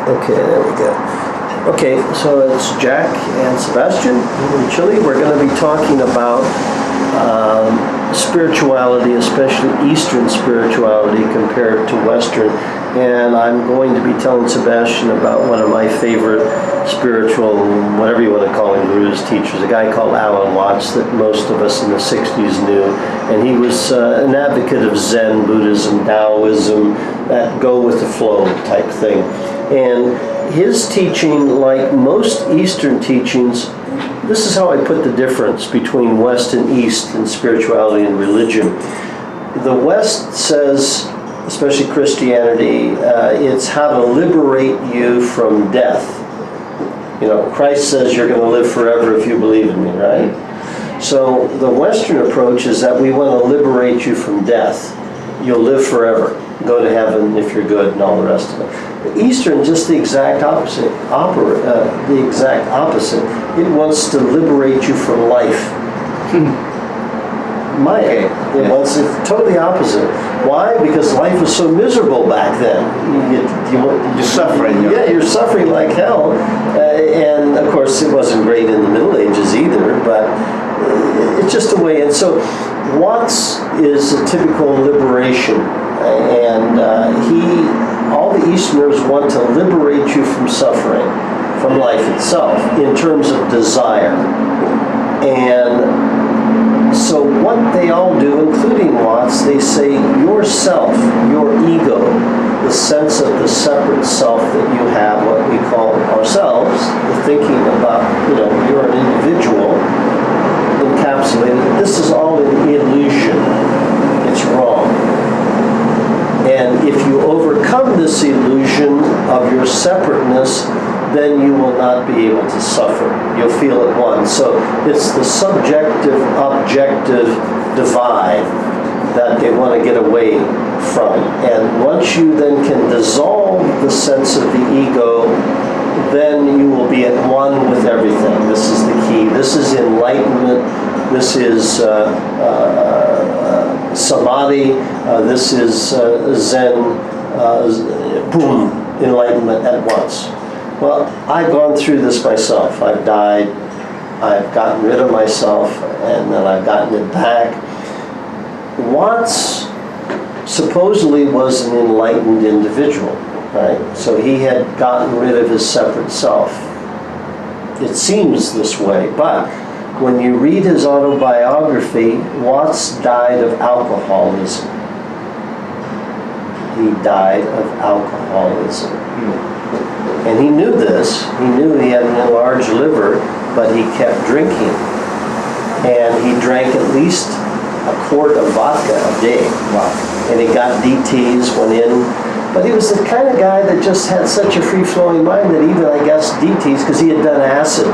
Okay, there we go. Okay, so it's Jack and Sebastian in Chile. We're going to be talking about spirituality, especially Eastern spirituality compared to Western. And I'm going to be telling Sebastian about one of my favorite spiritual, whatever you want to call him, gurus, teachers, a guy called Alan Watts that most of us in the 60s knew. And he was an advocate of Zen, Buddhism, Taoism, that go with the flow type thing. And his teaching, like most Eastern teachings, this is how I put the difference between West and East in spirituality and religion. The West says, especially Christianity, it's how to liberate you from death. You know, Christ says you're going to live forever if you believe in me, right? So the Western approach is that we want to liberate you from death. You'll live forever. Go to heaven if you're good and all the rest of it. The Eastern, just the exact opposite. The exact opposite. It wants to liberate you from life. It wants it totally opposite. Why? Because life was so miserable back then. You're suffering. Yeah, you're suffering like hell. And of course, it wasn't great in the Middle Ages either, but it's just a way. And so Watts is a typical liberation. And all the Easterners want to liberate you from suffering, from life itself, in terms of desire. And so what they all do, including Watts, they say yourself, your ego, the sense of the separate self that you have, what we call ourselves, the thinking about, you're an individual, encapsulated, this is all an illusion. It's wrong. And if you overcome this illusion of your separateness, then you will not be able to suffer. You'll feel at one. So it's the subjective-objective divide that they want to get away from. And once you then can dissolve the sense of the ego, then you will be at one with everything. This is the key. This is enlightenment. This is samadhi. This is Zen. Boom, enlightenment at once. Well, I've gone through this myself. I've died. I've gotten rid of myself, and then I've gotten it back. Watts supposedly was an enlightened individual, right? So he had gotten rid of his separate self. It seems this way, but when you read his autobiography, Watts died of alcoholism. He died of alcoholism. And he knew this. He knew he had an enlarged liver, but he kept drinking. And he drank at least a quart of vodka a day. Wow. And he got DTs, went in. But he was the kind of guy that just had such a free-flowing mind that even, I guess, DTs, because he had done acid.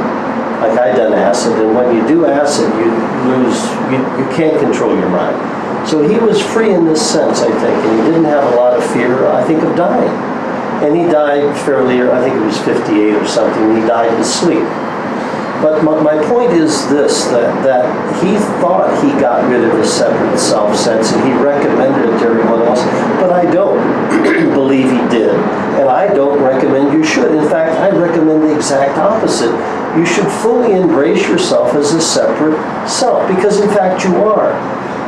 Like I'd done acid, and when you do acid, you can't control your mind. So he was free in this sense, I think, and he didn't have a lot of fear, I think, of dying. And he died fairly, I think it was 58 or something, he died in sleep. But my point is this, that he thought he got rid of his separate self sense, and he recommended it to everyone else, but I don't believe he did. And I don't recommend you should. In fact, I recommend the exact opposite. You should fully embrace yourself as a separate self, because in fact you are.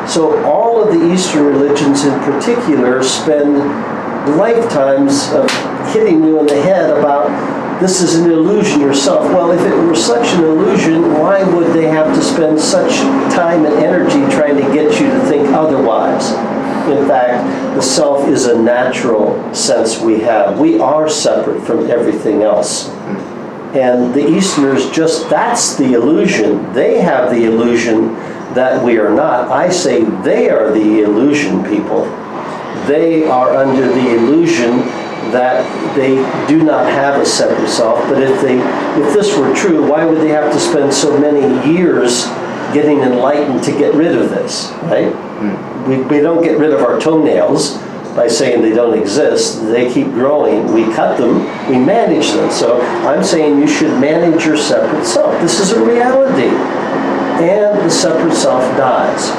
So all of the Eastern religions in particular spend lifetimes of hitting you in the head about this is an illusion yourself. Well, if it were such an illusion, why would they have to spend such time and energy trying to get you to think otherwise? In fact, the self is a natural sense we have. We are separate from everything else. And the Easterners that's the illusion. They have the illusion that we are not. I say they are the illusion people. They are under the illusion that they do not have a separate self. But if this were true, why would they have to spend so many years getting enlightened to get rid of this, right? We don't get rid of our toenails by saying they don't exist. They keep growing. We cut them. We manage them. So I'm saying you should manage your separate self. This is a reality. And the separate self dies.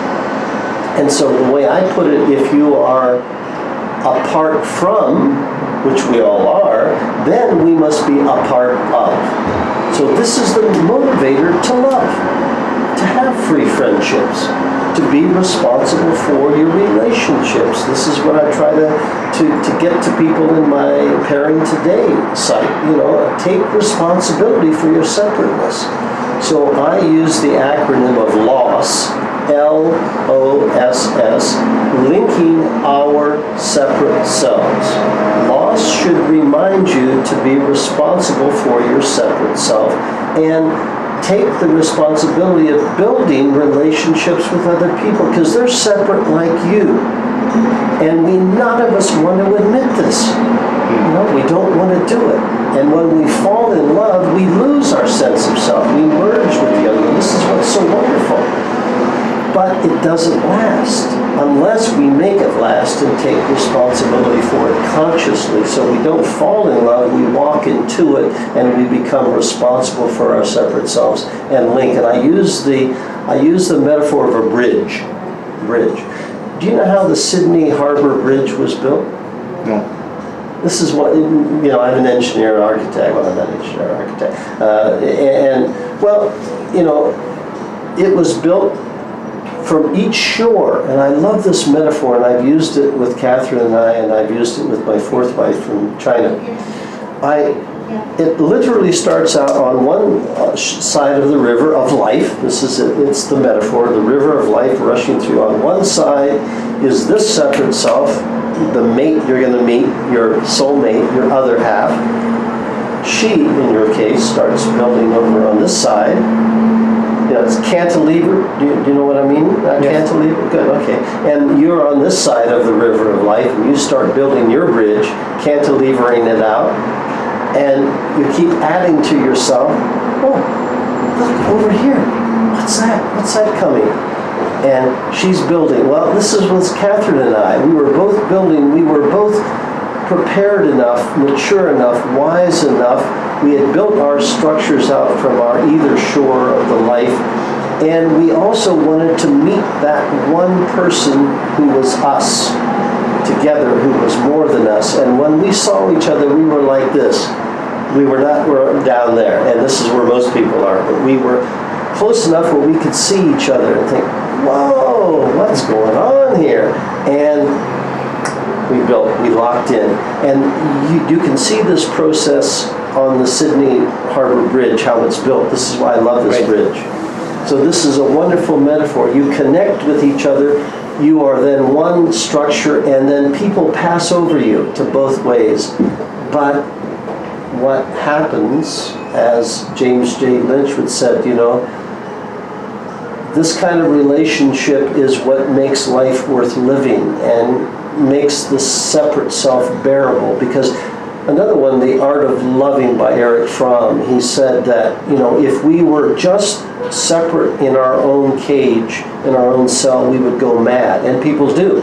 And so the way I put it, if you are apart from, which we all are, then we must be a part of. So this is the motivator to love, to have free friendships, to be responsible for your relationships. This is what I try to get to people in my Pairing Today site. Take responsibility for your separateness. So I use the acronym of LOSS, LOSS, linking our separate selves. Loss should remind you to be responsible for your separate self and take the responsibility of building relationships with other people, because they're separate like you. And none of us want to admit this. We don't want to do it. And when we fall in love, we lose our sense of self. We merge with the other. This is what's so wonderful. But it doesn't last unless we make it last and take responsibility for it consciously. So we don't fall in love, we walk into it, and we become responsible for our separate selves and link. And I use the metaphor of a bridge. Do you know how the Sydney Harbor Bridge was built? No. This is what, I'm an engineer and architect. Well, I'm not an engineer or architect. It was built from each shore, and I love this metaphor, and I've used it with Catherine and I've used it with my fourth wife from China. It literally starts out on one side of the river of life. This is it. It's the metaphor, the river of life rushing through. On one side is this separate self, the mate you're going to meet, your soulmate, your other half. She, in your case, starts building over on this side. It's cantilever. Do you know what I mean? Yes. Cantilever? Good, okay. And you're on this side of the river of life, and you start building your bridge, cantilevering it out, and you keep adding to yourself. Oh, look, over here. What's that? What's that coming? And she's building. Well, this was Catherine and I. We were both building. We were both prepared enough, mature enough, wise enough. We had built our structures out from our either shore of the life, and we also wanted to meet that one person who was us together, who was more than us. And when we saw each other, we were like this. We're down there, and this is where most people are, but we were close enough where we could see each other and think, whoa, what's going on here? And we locked in. And you can see this process on the Sydney Harbor Bridge, how it's built. This is why I love this bridge. So this is a wonderful metaphor. You connect with each other, you are then one structure, and then people pass over you to both ways. But what happens, as James J. Lynch would said, this kind of relationship is what makes life worth living and makes the separate self bearable. Because another one, The Art of Loving by Erich Fromm, he said that, if we were just separate in our own cage, in our own cell, we would go mad. And people do.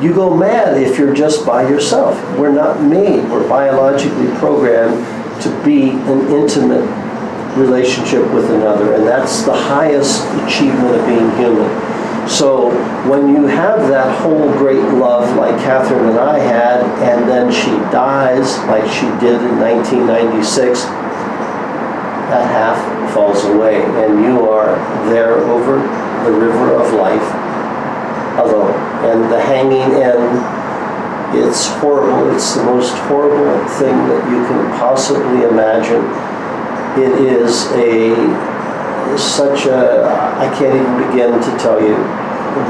You go mad if you're just by yourself. We're not made. We're biologically programmed to be an intimate relationship with another. And that's the highest achievement of being human. So when you have that whole great love like Catherine and I had, and then she dies like she did in 1996, that half falls away, and you are there over the river of life alone. And the hanging end, it's horrible. It's the most horrible thing that you can possibly imagine. It is I can't even begin to tell you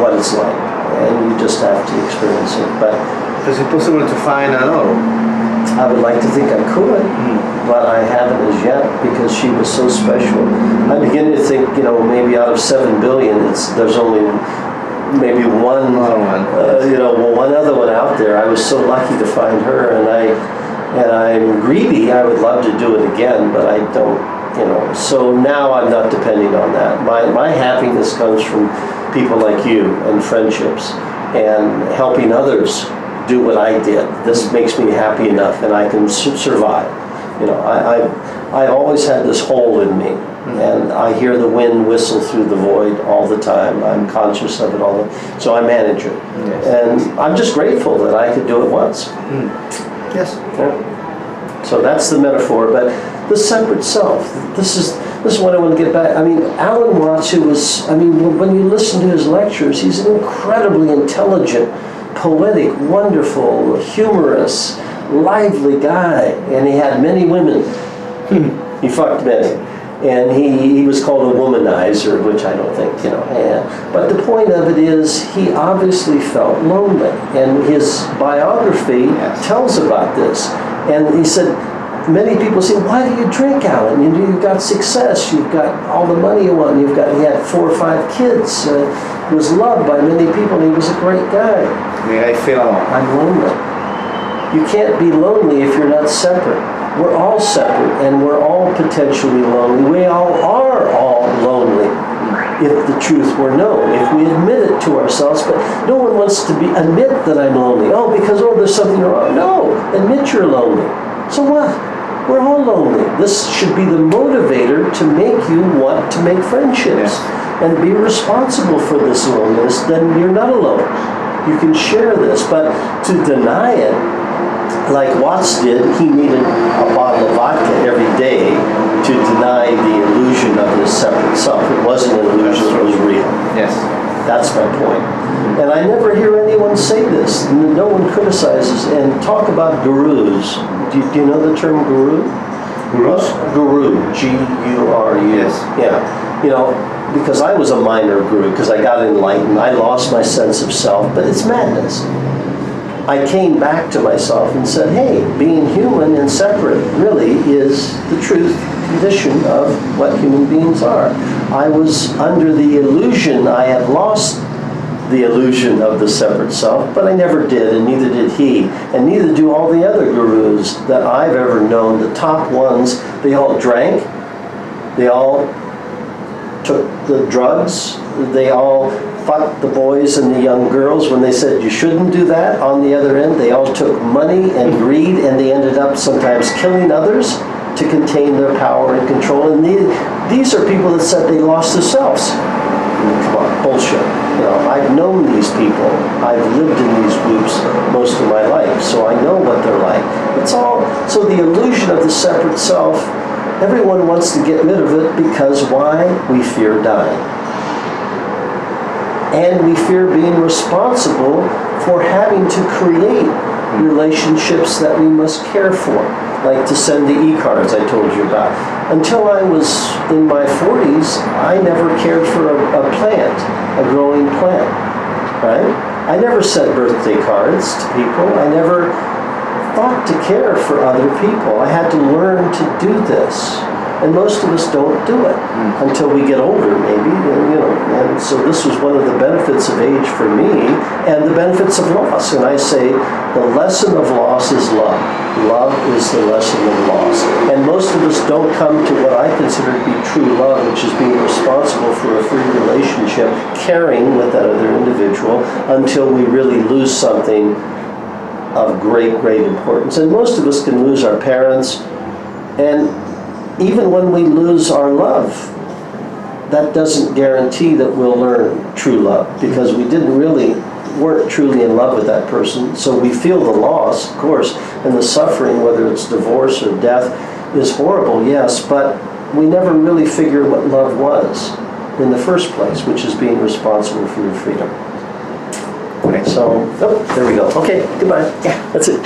what it's like, and you just have to experience it. But is it possible to find at all? I would like to think I could, but I haven't as yet, because she was so special. I begin to think, maybe out of 7 billion, there's only maybe one other one out there. I was so lucky to find her, and I'm greedy. I would love to do it again, but I don't. So now I'm not depending on that. My happiness comes from people like you and friendships and helping others do what I did. This makes me happy enough, and I can survive. I've always had this hole in me And I hear the wind whistle through the void all the time. I'm conscious of it all the time. So I manage it. Yes. And I'm just grateful that I could do it once. Yes. Yeah. So that's the metaphor. But the separate self, this is what I want to get back. I mean, Alan Watts, who was, I mean, when you listen to his lectures, he's an incredibly intelligent, poetic, wonderful, humorous, lively guy. And he had many women. He fucked many. And he was called a womanizer, which I don't think, But the point of it is, he obviously felt lonely. And his biography tells about this. And he said, many people say, why do you drink, Alan? You've got success, you've got all the money you want, he had 4 or 5 kids, was loved by many people, and he was a great guy. Yeah, I feel alone. I'm lonely. You can't be lonely if you're not separate. We're all separate, and we're all potentially lonely. We all are all lonely, if the truth were known, if we admit it to ourselves. But no one wants to admit that I'm lonely. Because there's something wrong. No, admit you're lonely. So what? We're all lonely. This should be the motivator to make you want to make friendships and be responsible for this loneliness. Then you're not alone. You can share this, but to deny it, like Watts did, he needed a bottle of vodka every day to deny the illusion of his separate self. It wasn't an illusion, it was real. Yes. That's my point. And I never hear anyone say this. No one criticizes and talk about gurus. Do you know the term guru? Gurus? Guru, G-U-R-U. Yes. Yeah. Because I was a minor guru, because I got enlightened. I lost my sense of self, but it's madness. I came back to myself and said, hey, being human and separate really is the truth condition of what human beings are. I was under the illusion I had lost the illusion of the separate self, but I never did, and neither did he, and neither do all the other gurus that I've ever known. The top ones, they all drank, they all took the drugs, they all fucked the boys and the young girls when they said you shouldn't do that. On the other end, they all took money and greed, and they ended up sometimes killing others to contain their power and control. And these are people that said they lost themselves. Come on, bullshit. I've known these people. I've lived in these groups most of my life, so I know what they're like. It's all, so the illusion of the separate self, everyone wants to get rid of it because why? We fear dying. And we fear being responsible for having to create relationships that we must care for, like to send the e-cards I told you about. Until I was in my 40s, I never cared for a plant, a growing plant, right? I never sent birthday cards to people. I never thought to care for other people. I had to learn to do this. And most of us don't do it until we get older, maybe. And so this was one of the benefits of age for me, and the benefits of loss. And I say the lesson of loss is love. Love is the lesson of loss. And most of us don't come to what I consider to be true love, which is being responsible for a free relationship, caring with that other individual, until we really lose something of great, great importance. And most of us can lose our parents, and even when we lose our love, that doesn't guarantee that we'll learn true love, because we weren't truly in love with that person. So we feel the loss, of course, and the suffering, whether it's divorce or death, is horrible, yes, but we never really figured what love was in the first place, which is being responsible for your freedom. So, there we go. Okay, goodbye. Yeah, that's it.